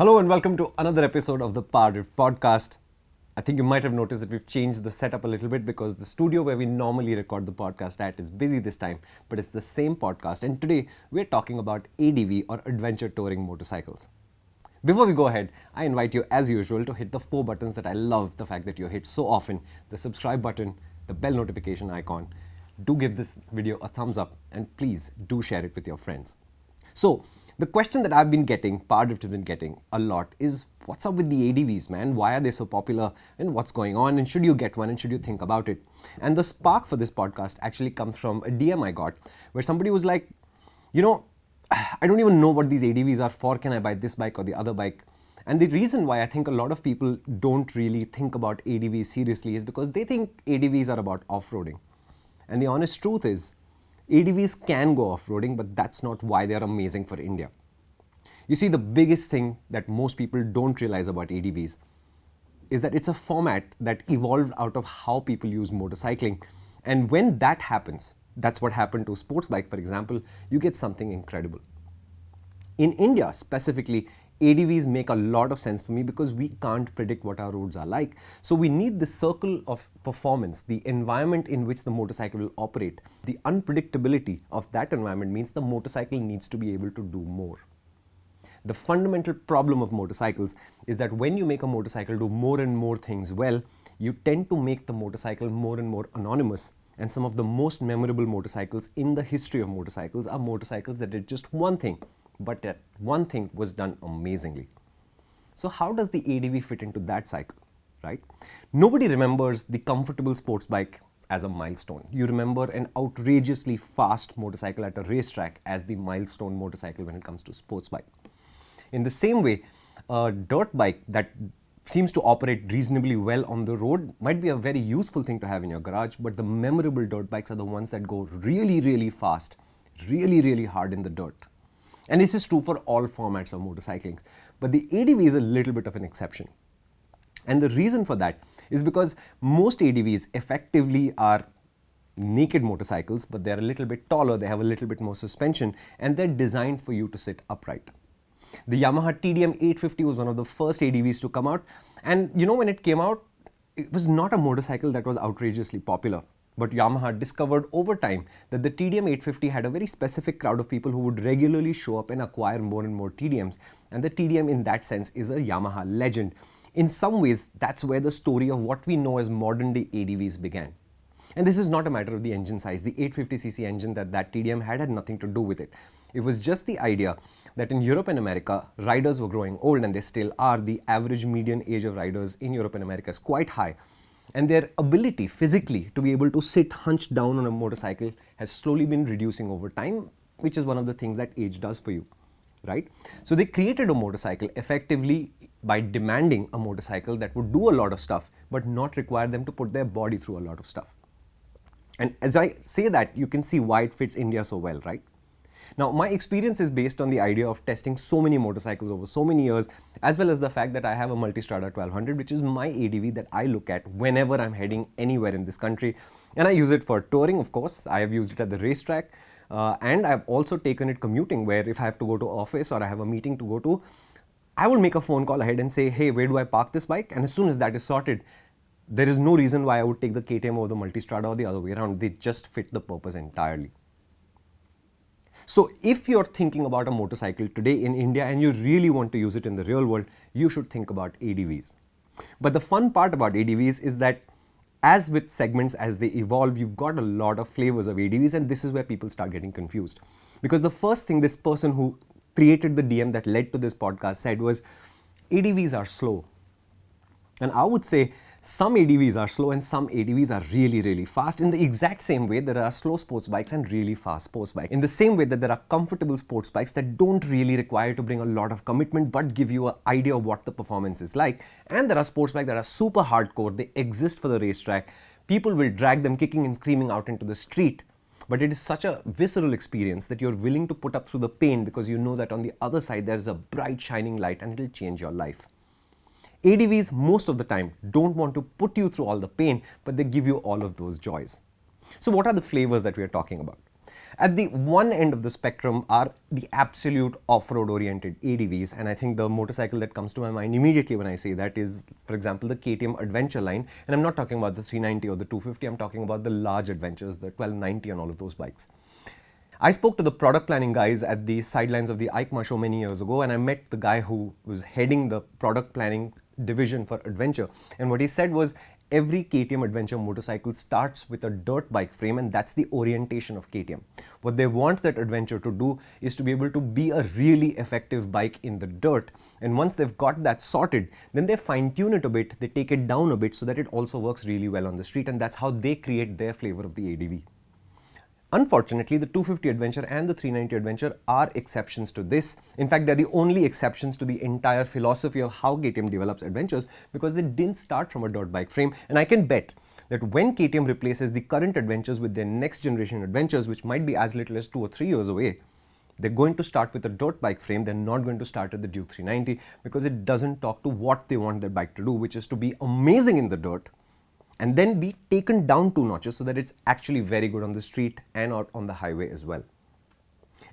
Hello and welcome to another episode of the PowerDrift Podcast. I think you might have noticed that we've changed the setup a little bit because the studio where we normally record the podcast at is busy this time, but it's the same podcast. And today we're talking about ADV or Adventure Touring Motorcycles. Before we go ahead, I invite you as usual to hit the 4 buttons that I love the fact that you hit so often: the subscribe button, the bell notification icon. Do give this video a thumbs up and please do share it with your friends. So, the question that I've been getting, PowerDrift has been getting a lot is, what's up with the ADVs, man? Why are they so popular and what's going on, and should you get one and should you think about it? And the spark for this podcast actually comes from a DM I got where somebody was like, I don't even know what these ADVs are for. Can I buy this bike or the other bike? And the reason why I think a lot of people don't really think about ADVs seriously is because they think ADVs are about off-roading. And the honest truth is, ADVs can go off-roading, but that's not why they are amazing for India. You see, the biggest thing that most people don't realize about ADVs is that it's a format that evolved out of how people use motorcycling. And when that happens, that's what happened to sports bike, for example, you get something incredible. In India specifically, ADVs make a lot of sense for me because we can't predict what our roads are like. So we need the circle of performance, the environment in which the motorcycle will operate. The unpredictability of that environment means the motorcycle needs to be able to do more. The fundamental problem of motorcycles is that when you make a motorcycle do more and more things well, you tend to make the motorcycle more and more anonymous. And some of the most memorable motorcycles in the history of motorcycles are motorcycles that did just one thing, but that one thing was done amazingly. So how does the ADV fit into that cycle, right? Nobody remembers the comfortable sports bike as a milestone. You remember an outrageously fast motorcycle at a racetrack as the milestone motorcycle when it comes to sports bike. In the same way, a dirt bike that seems to operate reasonably well on the road might be a very useful thing to have in your garage, but the memorable dirt bikes are the ones that go really, really fast, really, really hard in the dirt. And this is true for all formats of motorcycling. But the ADV is a little bit of an exception. And the reason for that is because most ADVs effectively are naked motorcycles, but they're a little bit taller, they have a little bit more suspension, and they're designed for you to sit upright. The Yamaha TDM 850 was one of the first ADVs to come out. And when it came out, it was not a motorcycle that was outrageously popular. But Yamaha discovered over time that the TDM 850 had a very specific crowd of people who would regularly show up and acquire more and more TDMs. And the TDM in that sense is a Yamaha legend. In some ways, that's where the story of what we know as modern day ADVs began. And this is not a matter of the engine size. The 850cc engine that TDM had nothing to do with it. It was just the idea that in Europe and America, riders were growing old, and they still are. The average median age of riders in Europe and America is quite high. And their ability physically to be able to sit hunched down on a motorcycle has slowly been reducing over time, which is one of the things that age does for you, right? So they created a motorcycle effectively by demanding a motorcycle that would do a lot of stuff, but not require them to put their body through a lot of stuff. And as I say that, you can see why it fits India so well, right? Now, my experience is based on the idea of testing so many motorcycles over so many years, as well as the fact that I have a Multistrada 1200, which is my ADV that I look at whenever I'm heading anywhere in this country. And I use it for touring, of course. I have used it at the racetrack. And I've also taken it commuting, where if I have to go to office or I have a meeting to go to, I will make a phone call ahead and say, hey, where do I park this bike? And as soon as that is sorted, there is no reason why I would take the KTM over the Multistrada or the other way around. They just fit the purpose entirely. So if you're thinking about a motorcycle today in India and you really want to use it in the real world, you should think about ADVs. But the fun part about ADVs is that as with segments, as they evolve, you've got a lot of flavors of ADVs, and this is where people start getting confused. Because the first thing this person who created the DM that led to this podcast said was, ADVs are slow. And I would say some ADVs are slow and some ADVs are really, really fast. In the exact same way, there are slow sports bikes and really fast sports bikes. In the same way that there are comfortable sports bikes that don't really require to bring a lot of commitment but give you an idea of what the performance is like. And there are sports bikes that are super hardcore. They exist for the racetrack. People will drag them kicking and screaming out into the street. But it is such a visceral experience that you're willing to put up through the pain because you know that on the other side there's a bright shining light and it'll change your life. ADVs most of the time don't want to put you through all the pain, but they give you all of those joys. So what are the flavors that we are talking about? At the one end of the spectrum are the absolute off-road oriented ADVs, and I think the motorcycle that comes to my mind immediately when I say that is, for example, the KTM Adventure line. And I'm not talking about the 390 or the 250, I'm talking about the large adventures, the 1290 and all of those bikes. I spoke to the product planning guys at the sidelines of the EICMA show many years ago, and I met the guy who was heading the product planning division for Adventure. And what he said was, every KTM Adventure motorcycle starts with a dirt bike frame, and that's the orientation of KTM. What they want that Adventure to do is to be able to be a really effective bike in the dirt. And once they've got that sorted, then they fine tune it a bit, they take it down a bit so that it also works really well on the street, and that's how they create their flavor of the ADV. Unfortunately, the 250 Adventure and the 390 Adventure are exceptions to this. In fact, they're the only exceptions to the entire philosophy of how KTM develops adventures, because they didn't start from a dirt bike frame. And I can bet that when KTM replaces the current adventures with their next generation adventures, which might be as little as 2 or 3 years away, they're going to start with a dirt bike frame. They're not going to start at the Duke 390, because it doesn't talk to what they want their bike to do, which is to be amazing in the dirt and then be taken down 2 notches so that it's actually very good on the street and on the highway as well.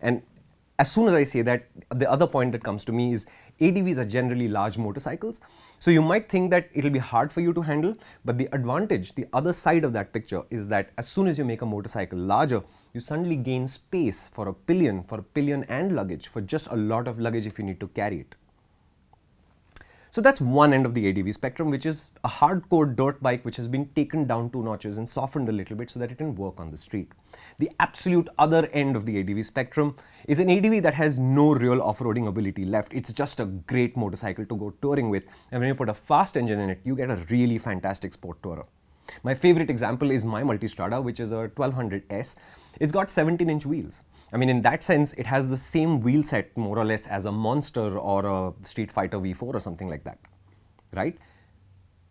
And as soon as I say that, the other point that comes to me is ADVs are generally large motorcycles. So you might think that it'll be hard for you to handle, but the advantage, the other side of that picture, is that as soon as you make a motorcycle larger, you suddenly gain space for a pillion and luggage, for just a lot of luggage if you need to carry it. So that's one end of the ADV spectrum, which is a hardcore dirt bike which has been taken down 2 notches and softened a little bit so that it can work on the street. The absolute other end of the ADV spectrum is an ADV that has no real off-roading ability left. It's just a great motorcycle to go touring with, and when you put a fast engine in it, you get a really fantastic sport tourer. My favorite example is my Multistrada, which is a 1200S. It's got 17-inch wheels. I mean, in that sense, it has the same wheel set more or less as a Monster or a Street Fighter V4 or something like that, right?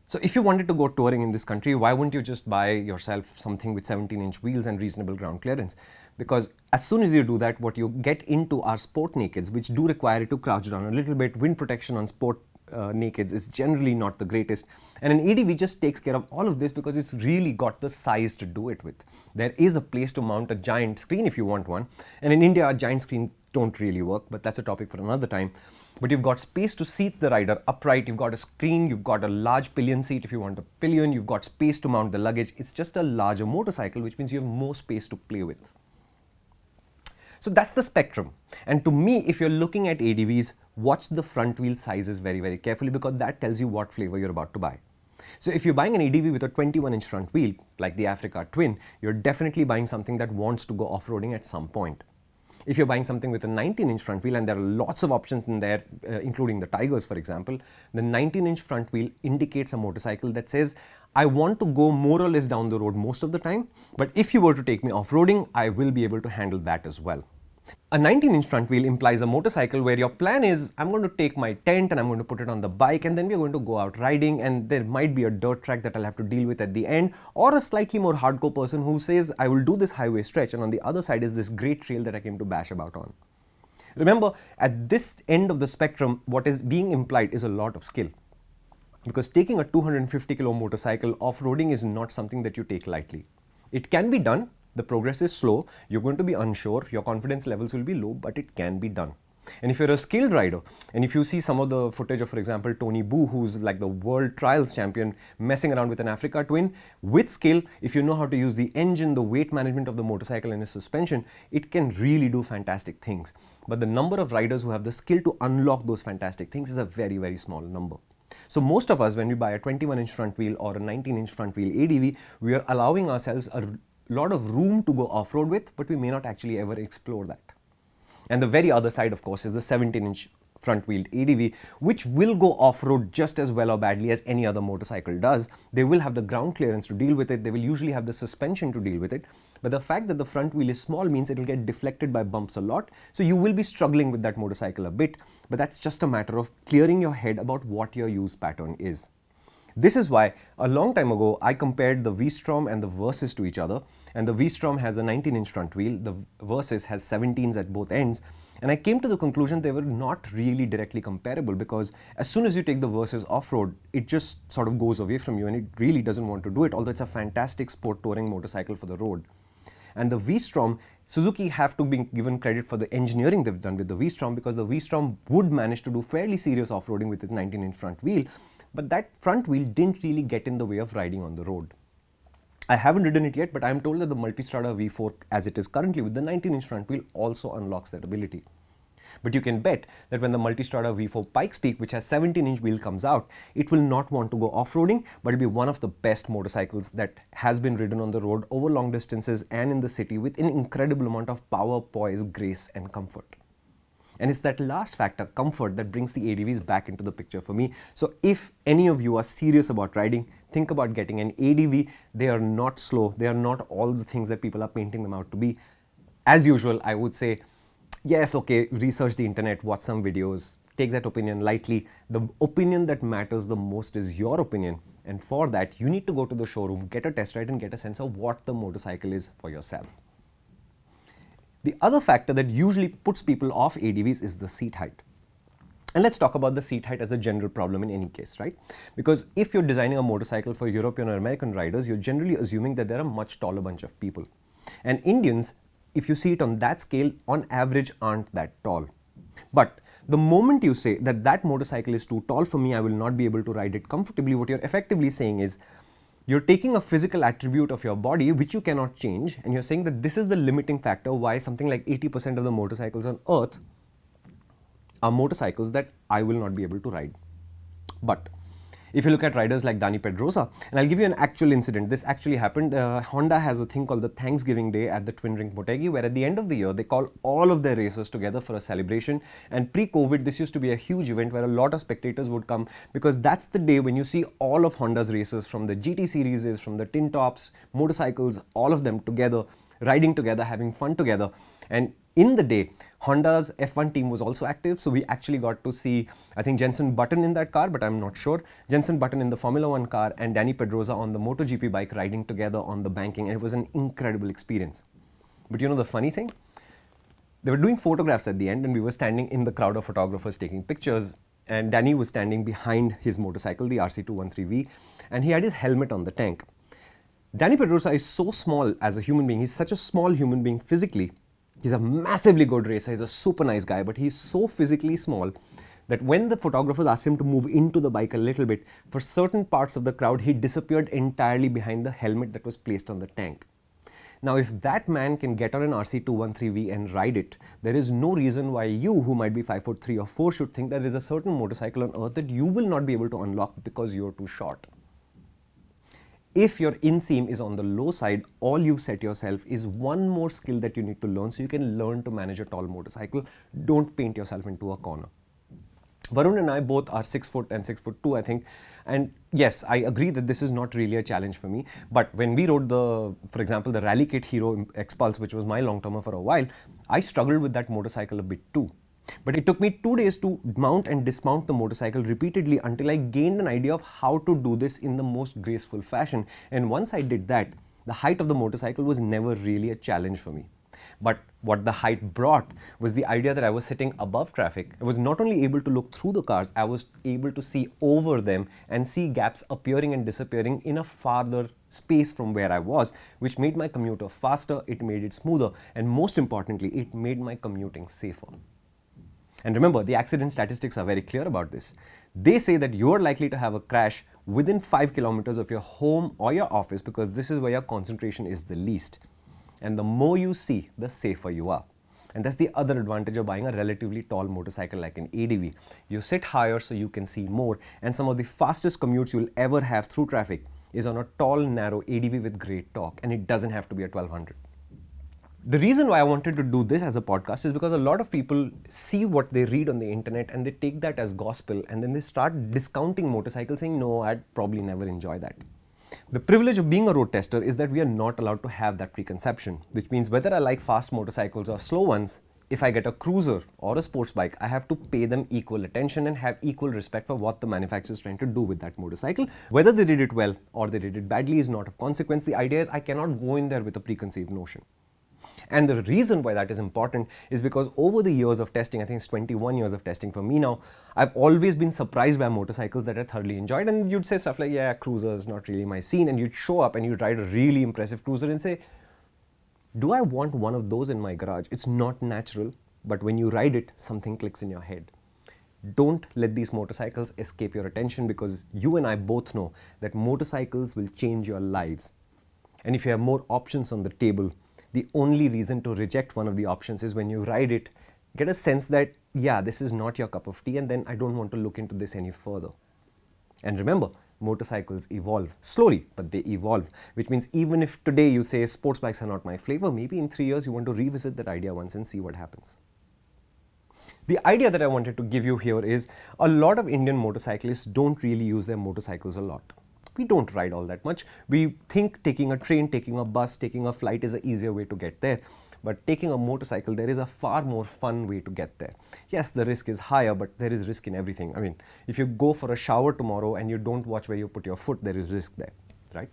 So if you wanted to go touring in this country, why wouldn't you just buy yourself something with 17-inch wheels and reasonable ground clearance? Because as soon as you do that, what you get into are sport nakeds, which do require you to crouch down a little bit. Wind protection on sport nakeds is generally not the greatest, and an ADV just takes care of all of this because it's really got the size to do it with. There is a place to mount a giant screen if you want one, and in India giant screens don't really work, but that's a topic for another time. But you've got space to seat the rider upright, you've got a screen, you've got a large pillion seat if you want a pillion, you've got space to mount the luggage. It's just a larger motorcycle, which means you have more space to play with. So that's the spectrum. And to me, if you're looking at ADVs, watch the front wheel sizes very, very carefully, because that tells you what flavor you're about to buy. So if you're buying an ADV with a 21-inch front wheel, like the Africa Twin, you're definitely buying something that wants to go off-roading at some point. If you're buying something with a 19-inch front wheel, and there are lots of options in there, including the Tigers, for example, the 19-inch front wheel indicates a motorcycle that says, I want to go more or less down the road most of the time, but if you were to take me off-roading, I will be able to handle that as well. A 19-inch front wheel implies a motorcycle where your plan is, I'm going to take my tent and I'm going to put it on the bike, and then we're going to go out riding, and there might be a dirt track that I'll have to deal with at the end, or a slightly more hardcore person who says, I will do this highway stretch, and on the other side is this great trail that I came to bash about on. Remember, at this end of the spectrum, what is being implied is a lot of skill. Because taking a 250 kilo motorcycle off-roading is not something that you take lightly. It can be done. The progress is slow, you're going to be unsure, your confidence levels will be low, but it can be done. And if you're a skilled rider, and if you see some of the footage of, for example, Tony Boo, who's like the world trials champion, messing around with an Africa Twin, with skill, if you know how to use the engine, the weight management of the motorcycle and its suspension, it can really do fantastic things. But the number of riders who have the skill to unlock those fantastic things is a very, very small number. So most of us, when we buy a 21-inch front wheel or a 19-inch front wheel ADV, we are allowing ourselves a lot of room to go off-road with, but we may not actually ever explore that. And the very other side, of course, is the 17-inch front-wheeled ADV, which will go off-road just as well or badly as any other motorcycle does. They will have the ground clearance to deal with it. They will usually have the suspension to deal with it. But the fact that the front wheel is small means it will get deflected by bumps a lot. So you will be struggling with that motorcycle a bit, but that's just a matter of clearing your head about what your use pattern is. This is why a long time ago I compared the V-Strom and the Versys to each other, and the V-Strom has a 19-inch front wheel, the Versys has 17s at both ends, and I came to the conclusion they were not really directly comparable, because as soon as you take the Versys off-road, it just sort of goes away from you and it really doesn't want to do it, although it's a fantastic sport touring motorcycle for the road. And the V-Strom Suzuki have to be given credit for the engineering they've done with the V-Strom, because the V-Strom would manage to do fairly serious off-roading with its 19-inch front wheel, but that front wheel didn't really get in the way of riding on the road. I haven't ridden it yet, but I'm told that the Multistrada V4 as it is currently with the 19-inch front wheel also unlocks that ability. But you can bet that when the Multistrada V4 Pikes Peak, which has 17-inch wheel, comes out, it will not want to go off-roading, but it'll be one of the best motorcycles that has been ridden on the road over long distances and in the city with an incredible amount of power, poise, grace and comfort. And it's that last factor, comfort, that brings the ADVs back into the picture for me. So if any of you are serious about riding, think about getting an ADV. They are not slow. They are not all the things that people are painting them out to be. As usual, I would say, yes, okay, research the internet, watch some videos, take that opinion lightly. The opinion that matters the most is your opinion. And for that, you need to go to the showroom, get a test ride and get a sense of what the motorcycle is for yourself. The other factor that usually puts people off ADVs is the seat height. And let's talk about the seat height as a general problem in any case, right? Because if you're designing a motorcycle for European or American riders, you're generally assuming that they're a much taller bunch of people. And Indians, if you see it on that scale, on average aren't that tall. But the moment you say that that motorcycle is too tall for me, I will not be able to ride it comfortably, what you're effectively saying is, you're taking a physical attribute of your body which you cannot change, and you're saying that this is the limiting factor why something like 80% of the motorcycles on earth are motorcycles that I will not be able to ride. But if you look at riders like Dani Pedrosa, and I'll give you an actual incident. This actually happened. Honda has a thing called the Thanksgiving Day at the Twin Ring Motegi, where at the end of the year, they call all of their racers together for a celebration. And pre-COVID, this used to be a huge event where a lot of spectators would come, because that's the day when you see all of Honda's racers, from the GT series, from the tin tops, motorcycles, all of them together, riding together, having fun together. And in the day, Honda's F1 team was also active, so we actually got to see, I think, Jenson Button in that car, but I'm not sure. Jenson Button in the Formula 1 car and Dani Pedrosa on the MotoGP bike riding together on the banking, and it was an incredible experience. But you know the funny thing? They were doing photographs at the end, and we were standing in the crowd of photographers taking pictures, and Dani was standing behind his motorcycle, the RC213V, and he had his helmet on the tank. Dani Pedrosa is so small as a human being. He's such a small human being physically. He's a massively good racer. He's a super nice guy, but he's so physically small that when the photographers asked him to move into the bike a little bit, for certain parts of the crowd, he disappeared entirely behind the helmet that was placed on the tank. Now, if that man can get on an RC213V and ride it, there is no reason why you, who might be 5'3" or 4", should think that there is a certain motorcycle on earth that you will not be able to unlock because you're too short. If your inseam is on the low side, all you've set yourself is one more skill that you need to learn so you can learn to manage a tall motorcycle. Don't paint yourself into a corner. Varun and I both are 6 foot and 6'2", I think. And yes, I agree that this is not really a challenge for me. But when we rode for example, the Rally Kit Hero Expulse, which was my long-termer for a while, I struggled with that motorcycle a bit too. But it took me 2 days to mount and dismount the motorcycle repeatedly until I gained an idea of how to do this in the most graceful fashion. And once I did that, the height of the motorcycle was never really a challenge for me. But what the height brought was the idea that I was sitting above traffic. I was not only able to look through the cars, I was able to see over them and see gaps appearing and disappearing in a farther space from where I was, which made my commuter faster, it made it smoother, and most importantly, it made my commuting safer. And remember, the accident statistics are very clear about this. They say that you're likely to have a crash within 5 kilometers of your home or your office, because this is where your concentration is the least. And the more you see, the safer you are. And that's the other advantage of buying a relatively tall motorcycle like an ADV. You sit higher so you can see more, and some of the fastest commutes you'll ever have through traffic is on a tall, narrow ADV with great torque, and it doesn't have to be a 1200. The reason why I wanted to do this as a podcast is because a lot of people see what they read on the internet and they take that as gospel, and then they start discounting motorcycles, saying, no, I'd probably never enjoy that. The privilege of being a road tester is that we are not allowed to have that preconception, which means whether I like fast motorcycles or slow ones, if I get a cruiser or a sports bike, I have to pay them equal attention and have equal respect for what the manufacturer is trying to do with that motorcycle. Whether they did it well or they did it badly is not of consequence. The idea is I cannot go in there with a preconceived notion. And the reason why that is important is because over the years of testing, I think it's 21 years of testing for me now, I've always been surprised by motorcycles that I thoroughly enjoyed. And you'd say stuff like, yeah, cruiser is not really my scene. And you'd show up and you'd ride a really impressive cruiser and say, Do I want one of those in my garage? It's not natural, but when you ride it, something clicks in your head. Don't let these motorcycles escape your attention, because you and I both know that motorcycles will change your lives. And if you have more options on the table, the only reason to reject one of the options is when you ride it, get a sense that, yeah, this is not your cup of tea, and then I don't want to look into this any further. And remember, motorcycles evolve slowly, but they evolve, which means even if today you say sports bikes are not my flavor, maybe in 3 years you want to revisit that idea once and see what happens. The idea that I wanted to give you here is a lot of Indian motorcyclists don't really use their motorcycles a lot. We don't ride all that much. We think taking a train, taking a bus, taking a flight is an easier way to get there. But taking a motorcycle, there is a far more fun way to get there. Yes, the risk is higher, but there is risk in everything. I mean, if you go for a shower tomorrow and you don't watch where you put your foot, there is risk there, right?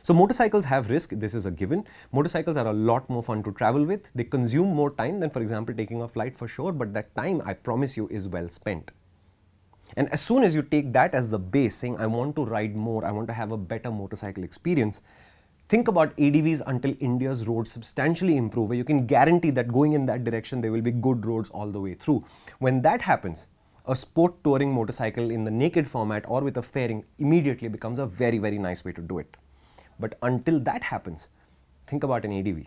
So motorcycles have risk, this is a given. Motorcycles are a lot more fun to travel with. They consume more time than, for example, taking a flight for sure, but that time, I promise you, is well spent. And as soon as you take that as the base, saying, I want to ride more, I want to have a better motorcycle experience, think about ADVs until India's roads substantially improve, where you can guarantee that going in that direction, there will be good roads all the way through. When that happens, a sport touring motorcycle in the naked format or with a fairing immediately becomes a very, very nice way to do it. But until that happens, think about an ADV.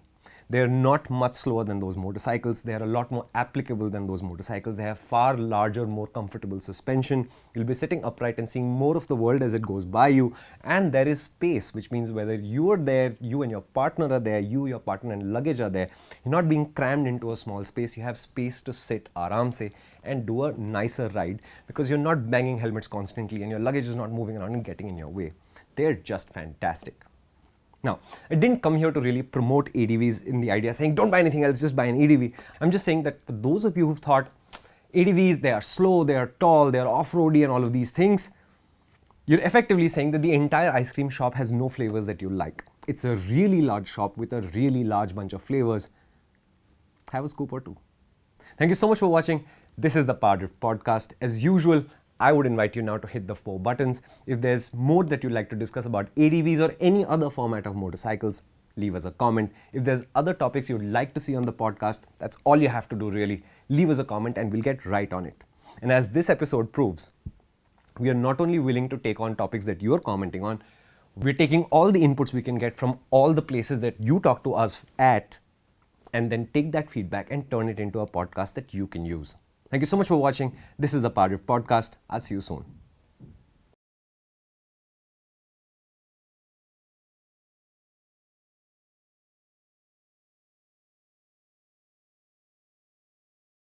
They're not much slower than those motorcycles. They are a lot more applicable than those motorcycles. They have far larger, more comfortable suspension. You'll be sitting upright and seeing more of the world as it goes by you. And there is space, which means whether you are there, you and your partner are there, you, your partner and luggage are there, you're not being crammed into a small space. You have space to sit aaram se and do a nicer ride, because you're not banging helmets constantly and your luggage is not moving around and getting in your way. They're just fantastic. Now, I didn't come here to really promote ADVs in the idea saying don't buy anything else, just buy an ADV. I'm just saying that for those of you who've thought ADVs, they are slow, they are tall, they are off-roady and all of these things, you're effectively saying that the entire ice cream shop has no flavors that you like. It's a really large shop with a really large bunch of flavors. Have a scoop or two. Thank you so much for watching. This is the PowerDrift Podcast. As usual, I would invite you now to hit the 4 buttons. If there's more that you'd like to discuss about ADVs or any other format of motorcycles, leave us a comment. If there's other topics you'd like to see on the podcast, that's all you have to do really. Leave us a comment and we'll get right on it. And as this episode proves, we are not only willing to take on topics that you're commenting on, we're taking all the inputs we can get from all the places that you talk to us at, and then take that feedback and turn it into a podcast that you can use. Thank you so much for watching. This is the PowerDrift Podcast. I'll see you soon.